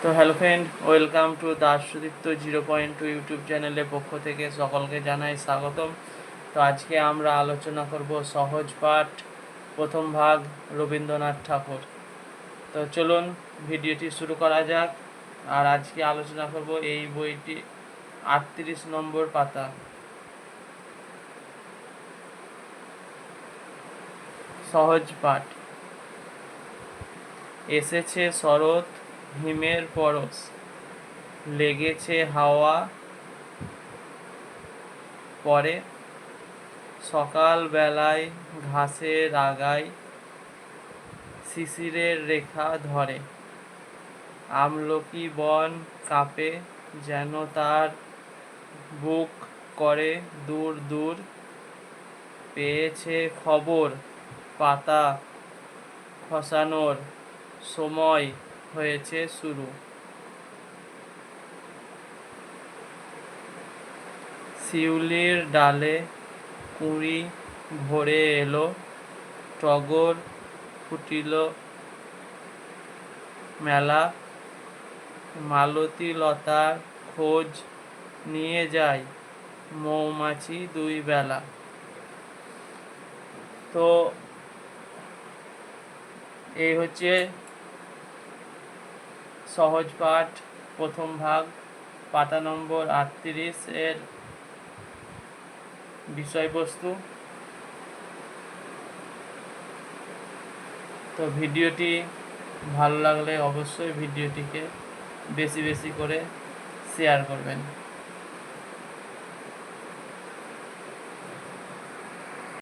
তো hello friend, welcome to Dasdipta 0.2 YouTube চ্যানেলের পক্ষ থেকে সকলকে জানাই স্বাগতম। তো আজকে আমরা আলোচনা করব সহজ পাঠ প্রথম ভাগ রবীন্দ্রনাথ ঠাকুর। তো চলুন ভিডিওটি শুরু করা যাক। আর আজকে আলোচনা করব এই বইটি 38 নম্বর পাতা। সহজ পাঠ। এসেছে শরৎ, হিমের পরশ, লেগেছে হাওয়া পরে, সকাল বেলায় ঘাসের আগায় শিশিরের রেখা ধরে, আমলকি বন কাঁপে যেন তার বুক করে দূর দূর, পেয়েছে খবর পাতা খসানোর সময় হয়েছে শুরু। শিউলির ডালে কুঁড়ি ভরে এলো, টগর ফুটিল মেলা, মালতী লতার খোঁজ নিয়ে যায় মৌমাছি দুই বেলা। তো এই হচ্ছে সহজ পাঠ প্রথম ভাগ, পাতা নম্বর 38 এর বিষয়বস্তু। তো ভিডিওটি ভালো লাগলে অবশ্যই ভিডিওটিকে বেশি বেশি করে শেয়ার করবেন।